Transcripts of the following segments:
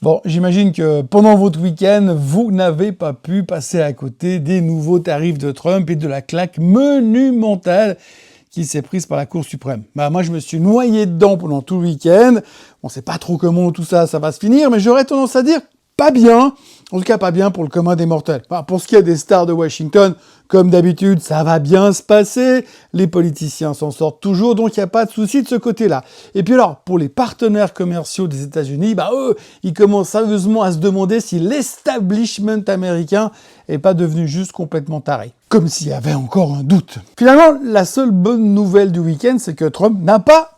Bon, j'imagine que pendant votre week-end, vous n'avez pas pu passer à côté des nouveaux tarifs de Trump et de la claque monumentale qui s'est prise par la Cour suprême. Bah, moi, je me suis noyé dedans pendant tout le week-end. On sait pas trop comment tout ça va se finir, mais j'aurais tendance à dire pas bien. En tout cas, pas bien pour le commun des mortels. Bah, pour ce qui est des stars de Washington, comme d'habitude, ça va bien se passer. Les politiciens s'en sortent toujours, donc il n'y a pas de souci de ce côté-là. Et puis alors, pour les partenaires commerciaux des États-Unis, bah eux, ils commencent sérieusement à se demander si l'establishment américain est pas devenu juste complètement taré. Comme s'il y avait encore un doute. Finalement, la seule bonne nouvelle du week-end, c'est que Trump n'a pas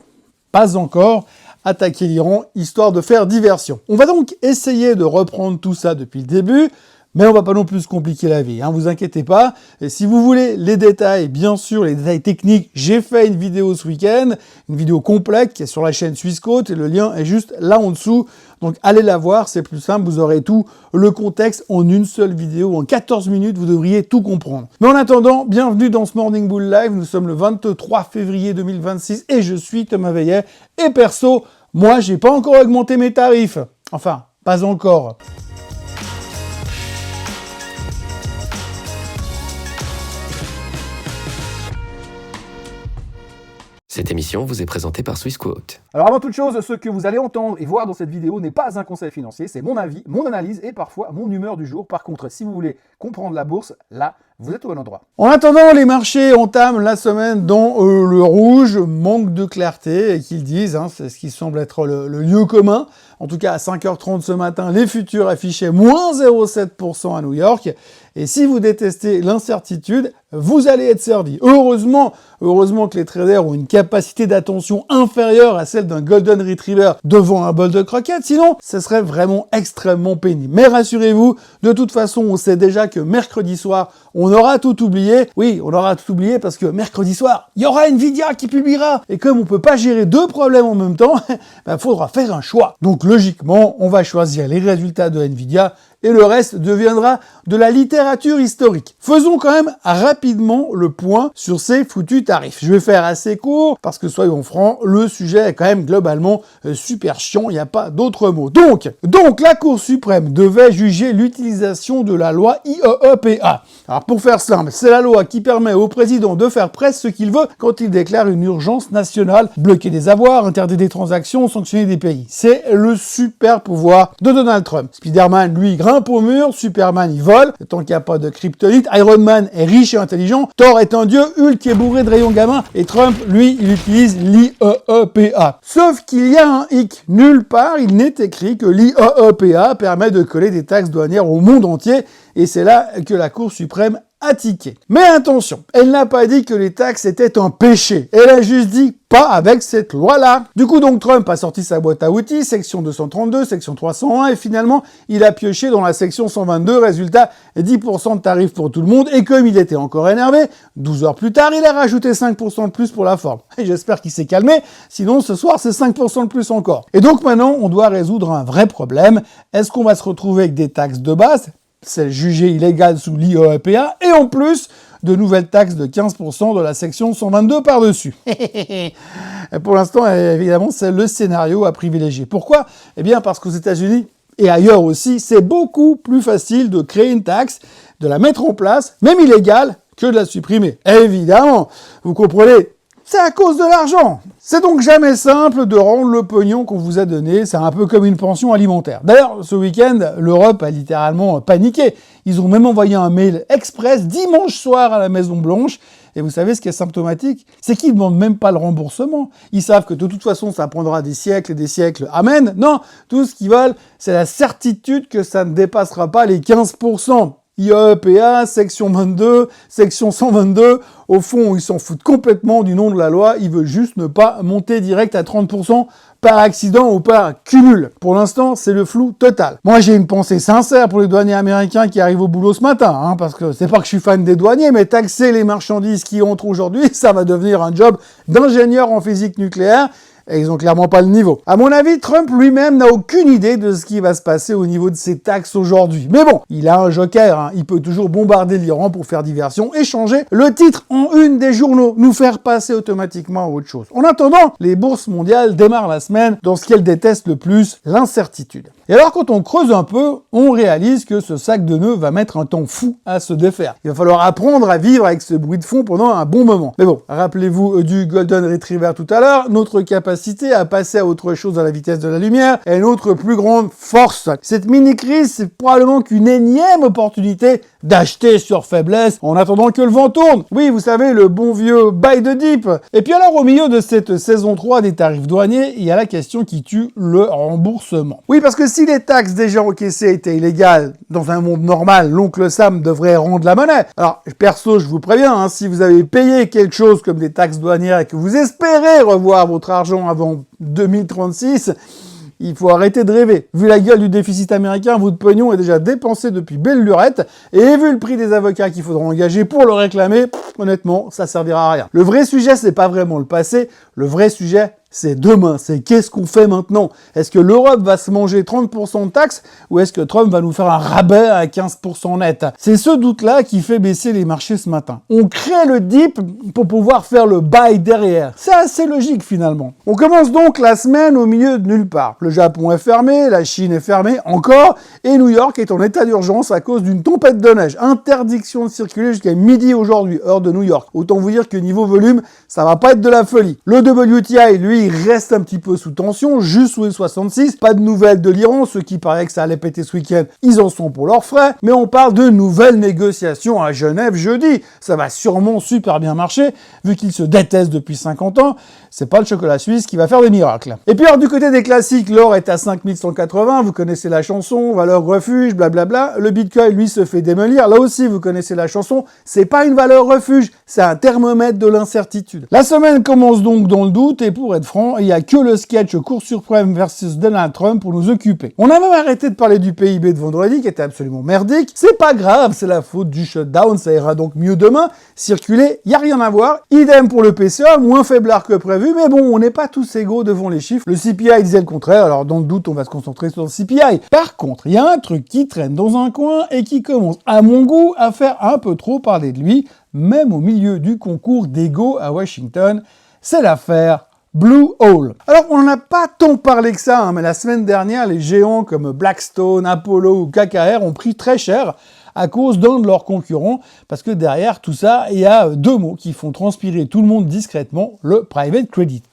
encore attaquer l'Iran, histoire de faire diversion. On va donc essayer de reprendre tout ça depuis le début, mais on va pas non plus se compliquer la vie, hein, vous inquiétez pas. Et si vous voulez les détails, bien sûr, les détails techniques, j'ai fait une vidéo ce week-end, une vidéo complète qui est sur la chaîne Swissquote, et le lien est juste là en dessous. Donc allez la voir, c'est plus simple, vous aurez tout le contexte en une seule vidéo, en 14 minutes, vous devriez tout comprendre. Mais en attendant, bienvenue dans ce Morning Bull Live, nous sommes le 23 février 2026 et je suis Thomas Veillet. Et perso, moi, j'ai pas encore augmenté mes tarifs. Enfin, pas encore. Cette émission vous est présentée par Swissquote. Alors avant toute chose, ce que vous allez entendre et voir dans cette vidéo n'est pas un conseil financier, c'est mon avis, mon analyse et parfois mon humeur du jour. Par contre, si vous voulez comprendre la bourse, là, vous êtes au bon endroit. En attendant, les marchés entament la semaine dans le rouge, manque de clarté, et qu'ils disent, hein, c'est ce qui semble être le lieu commun. En tout cas, à 5h30 ce matin, les futurs affichaient moins 0,7% à New York. Et si vous détestez l'incertitude, vous allez être servi. Heureusement que les traders ont une capacité d'attention inférieure à celle d'un Golden Retriever devant un bol de croquettes, sinon, ce serait vraiment extrêmement pénible. Mais rassurez-vous, de toute façon, on sait déjà que mercredi soir, on aura tout oublié. Oui, on aura tout oublié parce que mercredi soir, il y aura Nvidia qui publiera. Et comme on peut pas gérer deux problèmes en même temps, il faudra faire un choix. Donc logiquement, on va choisir les résultats de Nvidia et le reste deviendra de la littérature historique. Faisons quand même rapidement le point sur ces foutus tarifs. Je vais faire assez court parce que soyons francs, le sujet est quand même globalement super chiant, il n'y a pas d'autre mot. Donc, la Cour suprême devait juger l'utilisation de la loi IEEPA. Alors pour faire simple, c'est la loi qui permet au président de faire presque ce qu'il veut quand il déclare une urgence nationale, bloquer des avoirs, interdire des transactions, sanctionner des pays. C'est le super pouvoir de Donald Trump. Spider-Man, lui, grimpe au mur, Superman, il vole, tant qu'il n'y a pas de kryptonite, Iron Man est riche et intelligent, Thor est un dieu, Hulk est bourré de rayons gamins, et Trump, lui, il utilise l'IEEPA. Sauf qu'il y a un hic. Nulle part, il n'est écrit que l'IEEPA permet de coller des taxes douanières au monde entier, et c'est là que la Cour suprême a tiqué. Mais attention, elle n'a pas dit que les taxes étaient un péché. Elle a juste dit pas avec cette loi-là. Du coup, donc, Trump a sorti sa boîte à outils, section 232, section 301, et finalement, il a pioché dans la section 122, résultat, 10% de tarifs pour tout le monde, et comme il était encore énervé, 12 heures plus tard, il a rajouté 5% de plus pour la forme. Et j'espère qu'il s'est calmé, sinon ce soir, c'est 5% de plus encore. Et donc maintenant, on doit résoudre un vrai problème. Est-ce qu'on va se retrouver avec des taxes de base, c'est jugé illégal sous l'IEEPA, et en plus, de nouvelles taxes de 15% de la section 122 par-dessus. Pour l'instant, évidemment, c'est le scénario à privilégier. Pourquoi ? Eh bien, parce qu'aux États-Unis, et ailleurs aussi, c'est beaucoup plus facile de créer une taxe, de la mettre en place, même illégale, que de la supprimer. Évidemment, vous comprenez, c'est à cause de l'argent. C'est donc jamais simple de rendre le pognon qu'on vous a donné, c'est un peu comme une pension alimentaire. D'ailleurs, ce week-end, l'Europe a littéralement paniqué. Ils ont même envoyé un mail express dimanche soir à la Maison-Blanche. Et vous savez ce qui est symptomatique ? C'est qu'ils ne demandent même pas le remboursement. Ils savent que de toute façon, ça prendra des siècles et des siècles. Amen. Non, tout ce qu'ils veulent, c'est la certitude que ça ne dépassera pas les 15%. IEEPA, section 22, section 122, au fond, ils s'en foutent complètement du nom de la loi, ils veulent juste ne pas monter direct à 30% par accident ou par cumul. Pour l'instant, c'est le flou total. Moi, j'ai une pensée sincère pour les douaniers américains qui arrivent au boulot ce matin, hein, parce que c'est pas que je suis fan des douaniers, mais taxer les marchandises qui entrent aujourd'hui, ça va devenir un job d'ingénieur en physique nucléaire. Et ils ont clairement pas le niveau. À mon avis, Trump lui-même n'a aucune idée de ce qui va se passer au niveau de ses taxes aujourd'hui. Mais bon, il a un joker, hein. Il peut toujours bombarder l'Iran pour faire diversion et changer le titre en une des journaux, nous faire passer automatiquement à autre chose. En attendant, les bourses mondiales démarrent la semaine dans ce qu'elles détestent le plus, l'incertitude. Et alors quand on creuse un peu, on réalise que ce sac de nœuds va mettre un temps fou à se défaire. Il va falloir apprendre à vivre avec ce bruit de fond pendant un bon moment. Mais bon, rappelez-vous du Golden Retriever tout à l'heure, notre capacité à passer à autre chose à la vitesse de la lumière est notre plus grande force. Cette mini-crise, c'est probablement qu'une énième opportunité d'acheter sur faiblesse en attendant que le vent tourne. Oui, vous savez, le bon vieux buy the dip. Et puis alors, au milieu de cette saison 3 des tarifs douaniers, il y a la question qui tue le remboursement. Oui, parce que si les taxes déjà encaissées étaient illégales, dans un monde normal, l'oncle Sam devrait rendre la monnaie. Alors, perso, je vous préviens, hein, si vous avez payé quelque chose comme des taxes douanières et que vous espérez revoir votre argent avant 2036, il faut arrêter de rêver. Vu la gueule du déficit américain, votre pognon est déjà dépensé depuis belle lurette, et vu le prix des avocats qu'il faudra engager pour le réclamer, honnêtement, ça servira à rien. Le vrai sujet, c'est pas vraiment le passé, le vrai sujet, c'est demain, c'est qu'est-ce qu'on fait maintenant? Est-ce que l'Europe va se manger 30% de taxes ou est-ce que Trump va nous faire un rabais à 15% net? C'est ce doute-là qui fait baisser les marchés ce matin. On crée le dip pour pouvoir faire le buy derrière. C'est assez logique finalement. On commence donc la semaine au milieu de nulle part. Le Japon est fermé, la Chine est fermée encore et New York est en état d'urgence à cause d'une tempête de neige. Interdiction de circuler jusqu'à midi aujourd'hui, heure de New York. Autant vous dire que niveau volume, ça va pas être de la folie. Le WTI, lui, il reste un petit peu sous tension, juste sous les 66. Pas de nouvelles de l'Iran, ceux qui paraient que ça allait péter ce week-end, ils en sont pour leurs frais. Mais on parle de nouvelles négociations à Genève jeudi. Ça va sûrement super bien marcher, vu qu'ils se détestent depuis 50 ans. C'est pas le chocolat suisse qui va faire des miracles. Et puis alors du côté des classiques, l'or est à 5180, vous connaissez la chanson, valeur refuge, blablabla. Le Bitcoin, lui, se fait démolir. Là aussi, vous connaissez la chanson. C'est pas une valeur refuge, c'est un thermomètre de l'incertitude. La semaine commence donc dans le doute, et pour être franc, il n'y a que le sketch Cour suprême versus Donald Trump pour nous occuper. On a même arrêté de parler du PIB de vendredi, qui était absolument merdique. C'est pas grave, c'est la faute du shutdown, ça ira donc mieux demain. Circuler, il n'y a rien à voir. Idem pour le PCA, moins faiblard que prévu, mais bon, on n'est pas tous égaux devant les chiffres. Le CPI disait le contraire, alors dans le doute, on va se concentrer sur le CPI. Par contre, il y a un truc qui traîne dans un coin et qui commence, à mon goût, à faire un peu trop parler de lui, même au milieu du concours d'ego à Washington. C'est l'affaire Blue Hole. Alors, on n'en a pas tant parlé que ça, hein, mais la semaine dernière, les géants comme Blackstone, Apollo ou KKR ont pris très cher à cause d'un de leurs concurrents, parce que derrière tout ça, il y a deux mots qui font transpirer tout le monde discrètement, le private credit.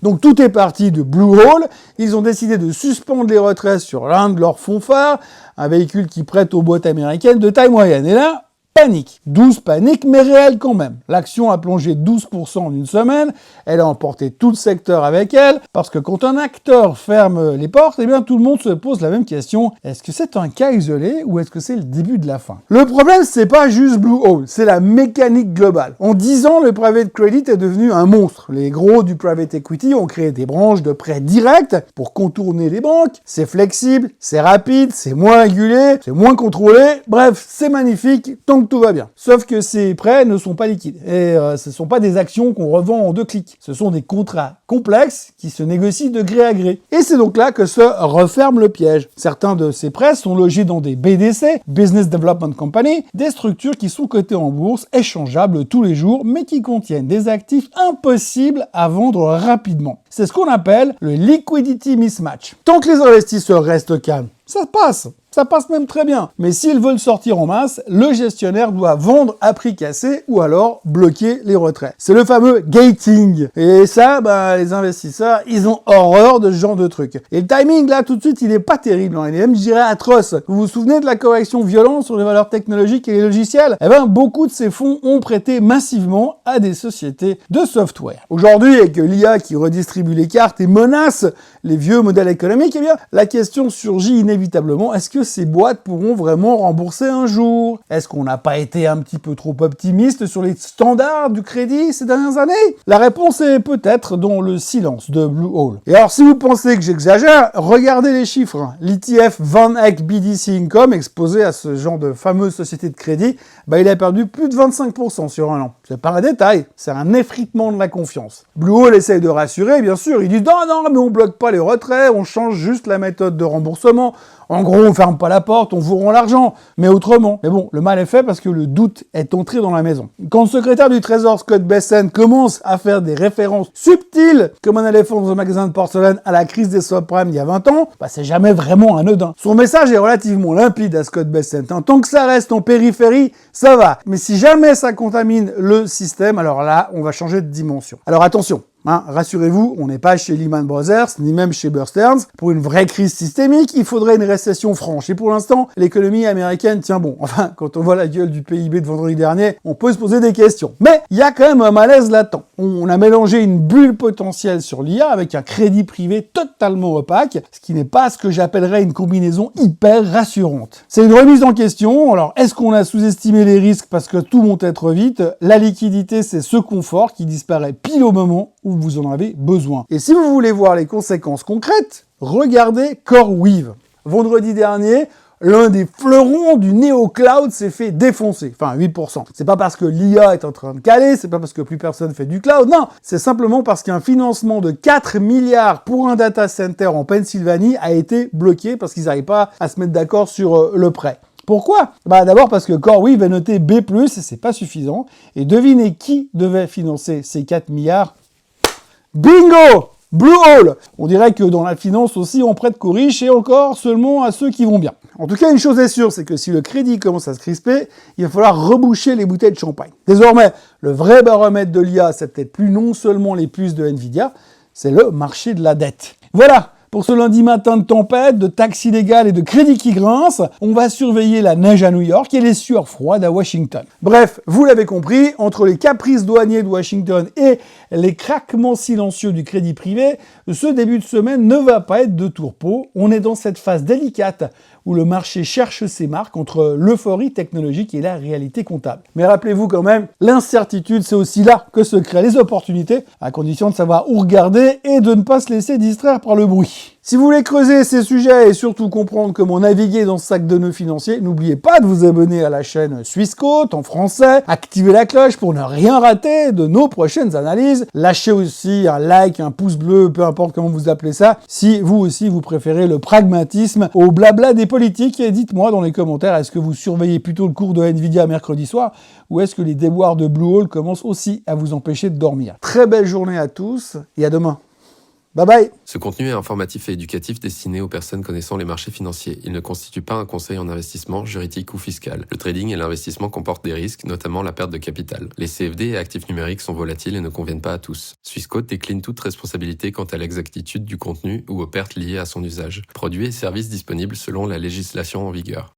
Donc tout est parti de Blue Hole, ils ont décidé de suspendre les retraits sur l'un de leurs fonds phares, un véhicule qui prête aux boîtes américaines de taille moyenne. Et là, panique. 12 paniques, mais réelle quand même. L'action a plongé 12% en une semaine, elle a emporté tout le secteur avec elle, parce que quand un acteur ferme les portes, eh bien tout le monde se pose la même question, est-ce que c'est un cas isolé ou est-ce que c'est le début de la fin? Le problème, c'est pas juste Blue Hole, c'est la mécanique globale. En 10 ans, le private credit est devenu un monstre. Les gros du private equity ont créé des branches de prêts directs pour contourner les banques. C'est flexible, c'est rapide, c'est moins régulé, c'est moins contrôlé. Bref, c'est magnifique, tant que tout va bien. Sauf que ces prêts ne sont pas liquides. Et ce ne sont pas des actions qu'on revend en 2 clics. Ce sont des contrats complexes qui se négocient de gré à gré. Et c'est donc là que se referme le piège. Certains de ces prêts sont logés dans des BDC, Business Development Company, des structures qui sont cotées en bourse, échangeables tous les jours, mais qui contiennent des actifs impossibles à vendre rapidement. C'est ce qu'on appelle le liquidity mismatch. Tant que les investisseurs restent calmes, ça passe. Ça passe même très bien. Mais s'ils veulent sortir en masse, le gestionnaire doit vendre à prix cassé ou alors bloquer les retraits. C'est le fameux gating. Et ça, les investisseurs, ils ont horreur de ce genre de truc. Et le timing, là, tout de suite, il est pas terrible. Il est même, je dirais, atroce. Vous vous souvenez de la correction violente sur les valeurs technologiques et les logiciels? Eh bien, beaucoup de ces fonds ont prêté massivement à des sociétés de software. Aujourd'hui, avec l'IA qui redistribue les cartes et menace les vieux modèles économiques, eh bien, la question surgit inévitablement, est-ce que ces boîtes pourront vraiment rembourser un jour? Est-ce qu'on n'a pas été un petit peu trop optimiste sur les standards du crédit ces dernières années? La réponse est peut-être dans le silence de Blue Hole. Et alors, si vous pensez que j'exagère, regardez les chiffres. L'ETF Van Eck BDC Income, exposé à ce genre de fameuse société de crédit, il a perdu plus de 25% sur un an. C'est pas un détail, c'est un effritement de la confiance. Blue Hole essaye de rassurer, bien sûr, il dit non, mais on bloque pas les retraits, on change juste la méthode de remboursement, En gros, on ferme pas la porte, on vous rend l'argent, mais autrement. Mais bon, le mal est fait parce que le doute est entré dans la maison. Quand le secrétaire du Trésor Scott Bessent commence à faire des références subtiles comme un éléphant dans un magasin de porcelaine à la crise des subprimes il y a 20 ans, c'est jamais vraiment anodin. Son message est relativement limpide à Scott Bessent. Tant que ça reste en périphérie, ça va. Mais si jamais ça contamine le système, alors là, on va changer de dimension. Alors attention. Rassurez-vous, on n'est pas chez Lehman Brothers, ni même chez Bear Stearns. Pour une vraie crise systémique, il faudrait une récession franche. Et pour l'instant, l'économie américaine tient bon. Enfin, quand on voit la gueule du PIB de vendredi dernier, on peut se poser des questions. Mais il y a quand même un malaise latent. On a mélangé une bulle potentielle sur l'IA avec un crédit privé totalement opaque, ce qui n'est pas ce que j'appellerais une combinaison hyper rassurante. C'est une remise en question. Alors, est-ce qu'on a sous-estimé les risques parce que tout montait trop vite? La liquidité, c'est ce confort qui disparaît pile au moment où vous en avez besoin. Et si vous voulez voir les conséquences concrètes, regardez CoreWeave. Vendredi dernier, l'un des fleurons du néo-cloud s'est fait défoncer. Enfin, 8%. C'est pas parce que l'IA est en train de caler, c'est pas parce que plus personne fait du cloud, non. C'est simplement parce qu'un financement de 4 milliards pour un data center en Pennsylvanie a été bloqué parce qu'ils n'arrivent pas à se mettre d'accord sur le prêt. Pourquoi? D'abord parce que CoreWeave est noté B+, et c'est pas suffisant. Et devinez qui devait financer ces 4 milliards? Bingo! Bluehole! On dirait que dans la finance aussi, on prête qu'aux riches et encore seulement à ceux qui vont bien. En tout cas, une chose est sûre, c'est que si le crédit commence à se crisper, il va falloir reboucher les bouteilles de champagne. Désormais, le vrai baromètre de l'IA, c'est peut-être plus non seulement les puces de Nvidia, c'est le marché de la dette. Voilà! Pour ce lundi matin de tempête, de taxes illégales et de crédits qui grincent, on va surveiller la neige à New York et les sueurs froides à Washington. Bref, vous l'avez compris, entre les caprices douaniers de Washington et les craquements silencieux du crédit privé, ce début de semaine ne va pas être de tourpeau. On est dans cette phase délicate où le marché cherche ses marques entre l'euphorie technologique et la réalité comptable. Mais rappelez-vous quand même, l'incertitude, c'est aussi là que se créent les opportunités, à condition de savoir où regarder et de ne pas se laisser distraire par le bruit. Si vous voulez creuser ces sujets et surtout comprendre comment naviguer dans ce sac de nœuds financiers, n'oubliez pas de vous abonner à la chaîne Swissquote en français, activez la cloche pour ne rien rater de nos prochaines analyses, lâchez aussi un like, un pouce bleu, peu importe comment vous appelez ça, si vous aussi vous préférez le pragmatisme au blabla des politiques, et dites-moi dans les commentaires, est-ce que vous surveillez plutôt le cours de Nvidia mercredi soir, ou est-ce que les déboires de Bluehole commencent aussi à vous empêcher de dormir? Très belle journée à tous, et à demain. Bye bye. Ce contenu est informatif et éducatif destiné aux personnes connaissant les marchés financiers. Il ne constitue pas un conseil en investissement, juridique ou fiscal. Le trading et l'investissement comportent des risques, notamment la perte de capital. Les CFD et actifs numériques sont volatiles et ne conviennent pas à tous. Swissquote décline toute responsabilité quant à l'exactitude du contenu ou aux pertes liées à son usage. Produits et services disponibles selon la législation en vigueur.